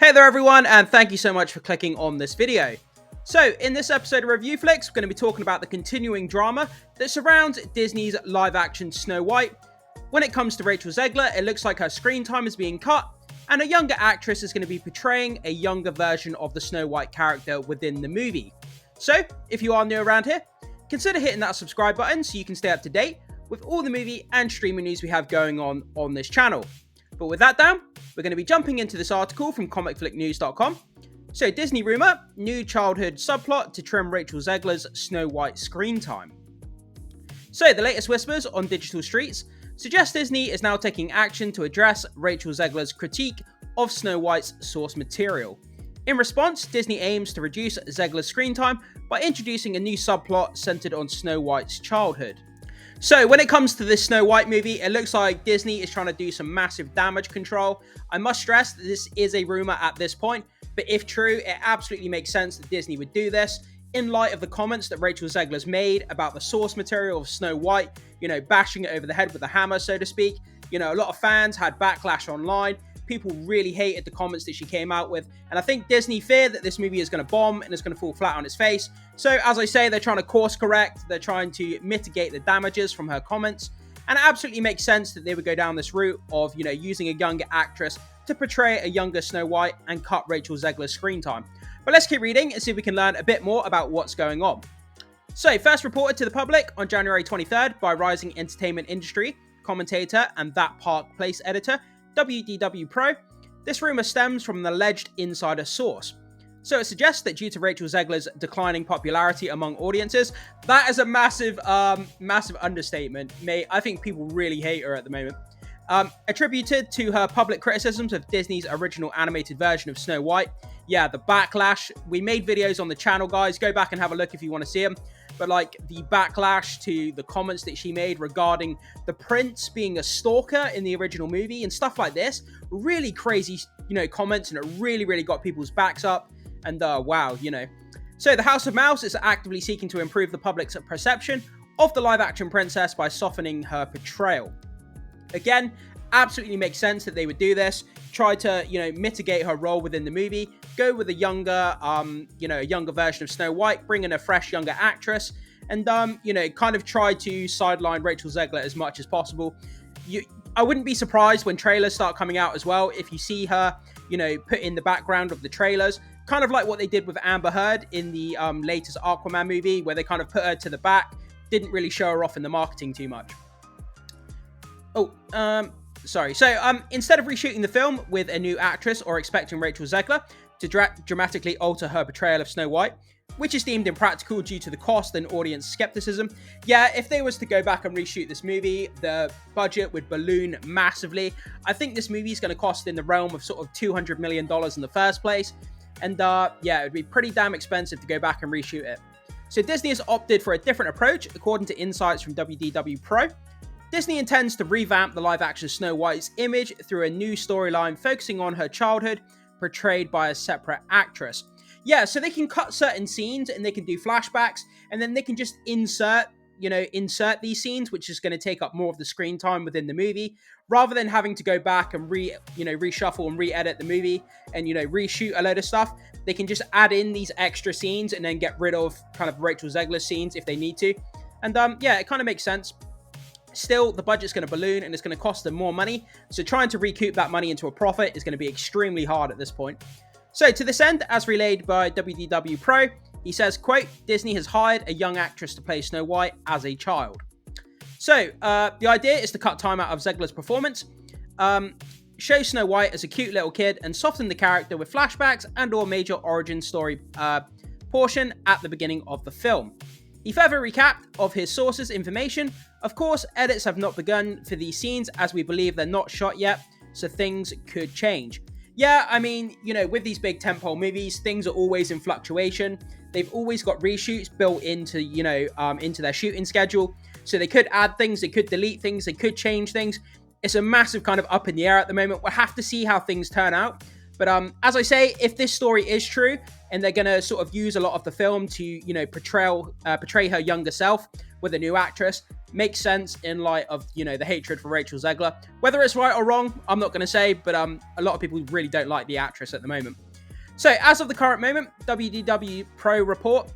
Hey there everyone, and thank you so much for clicking on this video. So, in this episode of Review Flicks, we're going to be talking about the continuing drama that surrounds Disney's live-action Snow White. When it comes to Rachel Zegler, it looks like her screen time is being cut, and a younger actress is going to be portraying a younger version of the Snow White character within the movie. So, if you are new around here, consider hitting that subscribe button so you can stay up to date with all the movie and streaming news we have going on this channel. But with that down, we're going to be jumping into this article from comicflicknews.com. So, Disney Rumour, new childhood subplot to trim Rachel Zegler's Snow White screen time. So, the latest whispers on digital streets suggest Disney is now taking action to address Rachel Zegler's critique of Snow White's source material. In response, Disney aims to reduce Zegler's screen time by introducing a new subplot centered on Snow White's childhood. So, when it comes to this Snow White movie, it looks like Disney is trying to do some massive damage control. I must stress that this is a rumor at this point, but if true, it absolutely makes sense that Disney would do this in light of the comments that Rachel Zegler's made about the source material of Snow White, bashing it over the head with a hammer, so to speak. A lot of fans had backlash online. People really hated the comments that she came out with, and I think Disney feared that this movie is going to bomb and it's going to fall flat on its face. So, as I say, they're trying to course correct, they're trying to mitigate the damages from her comments, and it absolutely makes sense that they would go down this route of, using a younger actress to portray a younger Snow White and cut Rachel Zegler's screen time. But let's keep reading and see if we can learn a bit more about what's going on. So, first reported to the public on January 23rd by rising entertainment industry commentator and That Park Place editor, WDW Pro, this rumor stems from an alleged insider source. So it suggests that due to Rachel Zegler's declining popularity among audiences, that is a massive understatement. I think people really hate her at the moment. Attributed to her public criticisms of Disney's original animated version of Snow White. Yeah, the backlash. We made videos on the channel, guys. Go back and have a look if you want to see them. But the backlash to the comments that she made regarding the prince being a stalker in the original movie and stuff like this, really crazy, comments, and it really got people's backs up. And wow, So the House of Mouse is actively seeking to improve the public's perception of the live-action princess by softening her portrayal. Again, absolutely makes sense that they would do this. Try to, mitigate her role within the movie. Go with a younger, a younger version of Snow White. Bring in a fresh, younger actress. And, kind of try to sideline Rachel Zegler as much as possible. I wouldn't be surprised when trailers start coming out as well. If you see her, put in the background of the trailers. Kind of like what they did with Amber Heard in the latest Aquaman movie, where they kind of put her to the back. Didn't really show her off in the marketing too much. Sorry. So, instead of reshooting the film with a new actress or expecting Rachel Zegler to dramatically alter her portrayal of Snow White, which is deemed impractical due to the cost and audience skepticism, yeah, if they was to go back and reshoot this movie, the budget would balloon massively. I think this movie is going to cost in the realm of sort of $200 million in the first place. And, yeah, it would be pretty damn expensive to go back and reshoot it. So, Disney has opted for a different approach, according to insights from WDW Pro. Disney intends to revamp the live-action Snow White's image through a new storyline focusing on her childhood, portrayed by a separate actress. Yeah, so they can cut certain scenes and they can do flashbacks, and then they can just insert these scenes, which is going to take up more of the screen time within the movie, rather than having to go back and reshuffle and re-edit the movie and, reshoot a load of stuff. They can just add in these extra scenes and then get rid of kind of Rachel Zegler's scenes if they need to. And, yeah, it kind of makes sense. Still, the budget's going to balloon and it's going to cost them more money. So trying to recoup that money into a profit is going to be extremely hard at this point. So to this end, as relayed by WDW Pro, he says, quote, Disney has hired a young actress to play Snow White as a child. So the idea is to cut time out of Zegler's performance, show Snow White as a cute little kid and soften the character with flashbacks and or major origin story portion at the beginning of the film. He further recapped of his sources' information. Of course, edits have not begun for these scenes as we believe they're not shot yet, so things could change. Yeah, I mean, with these big tentpole movies, things are always in fluctuation. They've always got reshoots built into, into their shooting schedule. So they could add things, they could delete things, they could change things. It's a massive kind of up in the air at the moment. We'll have to see how things turn out. But as I say, if this story is true and they're going to sort of use a lot of the film to, portray her younger self, with a new actress. Makes sense in light of, you know, the hatred for Rachel Zegler. Whether it's right or wrong, I'm not going to say, but a lot of people really don't like the actress at the moment. So, as of the current moment, WDW Pro report,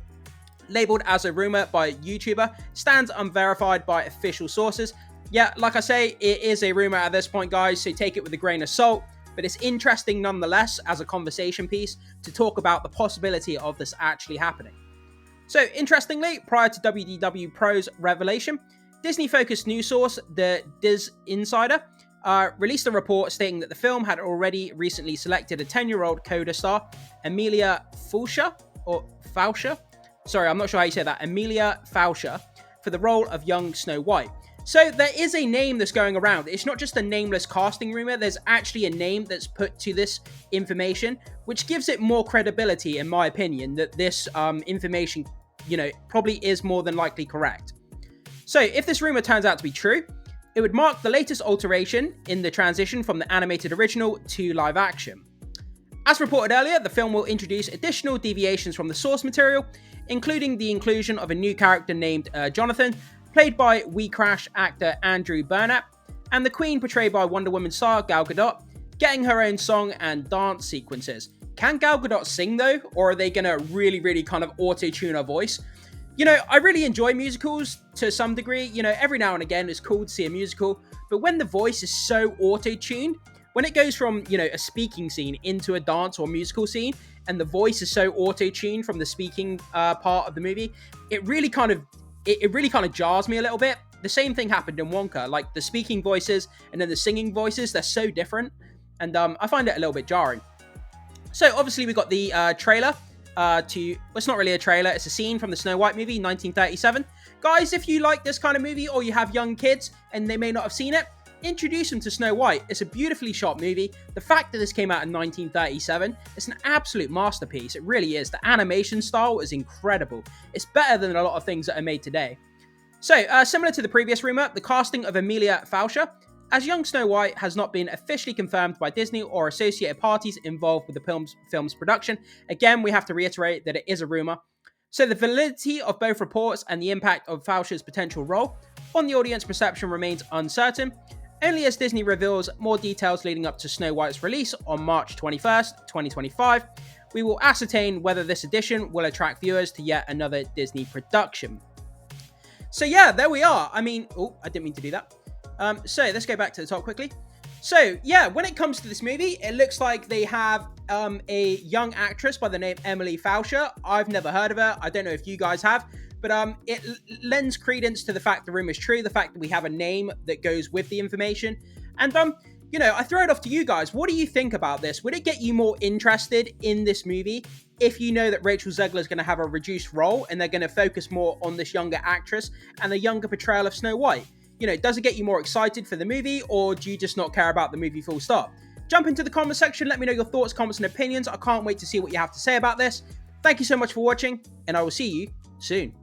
labeled as a rumor by YouTuber, stands unverified by official sources. Yeah, like I say, it is a rumor at this point, guys, so take it with a grain of salt, but it's interesting nonetheless as a conversation piece to talk about the possibility of this actually happening. So, interestingly, prior to WDW Pro's revelation, Disney-focused news source, the Diz Insider, released a report stating that the film had already recently selected a 10-year-old coda star, Emilia Fauscher, sorry, I'm not sure how you say that, Emilia Fauscher, for the role of young Snow White. So there is a name that's going around. It's not just a nameless casting rumor. There's actually a name that's put to this information, which gives it more credibility, in my opinion, that this information, you know, probably is more than likely correct. So if this rumor turns out to be true, it would mark the latest alteration in the transition from the animated original to live action. As reported earlier, the film will introduce additional deviations from the source material, including the inclusion of a new character named Jonathan, played by We Crash actor Andrew Burnett, and the Queen, portrayed by Wonder Woman star Gal Gadot, getting her own song and dance sequences. Can Gal Gadot sing though, or are they going to really kind of auto-tune her voice? You know, I really enjoy musicals to some degree. You know, every now and again it's cool to see a musical, but when the voice is so auto-tuned, when it goes from, you know, a speaking scene into a dance or musical scene, and the voice is so auto-tuned from the speaking part of the movie, it really kind of jars me a little bit. The same thing happened in Wonka, like the speaking voices and then the singing voices, they're so different, and I find it a little bit jarring. So obviously we got the trailer well, it's not really a trailer, it's a scene from the Snow White movie, 1937. Guys, if you like this kind of movie or you have young kids and they may not have seen it, introduce them to Snow White. It's a beautifully shot movie. The fact that this came out in 1937, it's an absolute masterpiece. It really is. The animation style is incredible. It's better than a lot of things that are made today. So, similar to the previous rumor, the casting of Emilia Fauscher as young Snow White has not been officially confirmed by Disney or associated parties involved with the film's production. Again, we have to reiterate that it is a rumor. So the validity of both reports and the impact of Fauscher's potential role on the audience perception remains uncertain, only as Disney reveals more details leading up to Snow White's release on March 21st, 2025, we will ascertain whether this edition will attract viewers to yet another Disney production. So yeah, there we are. I mean, oh, I didn't mean to do that. So let's go back to the top quickly. So yeah, when it comes to this movie, it looks like they have a young actress by the name Emily Fauscher. I've never heard of her. I don't know if you guys have, but it lends credence to the fact the rumor is true, the fact that we have a name that goes with the information. And you know, I throw it off to you guys. What do you think about this? Would it get you more interested in this movie if you know that Rachel Zegler is going to have a reduced role and they're going to focus more on this younger actress and the younger portrayal of Snow White? You know, does it get you more excited for the movie, or do you just not care about the movie full stop? Jump into the comment section, let me know your thoughts, comments, and opinions. I can't wait to see what you have to say about this. Thank you so much for watching, and I will see you soon.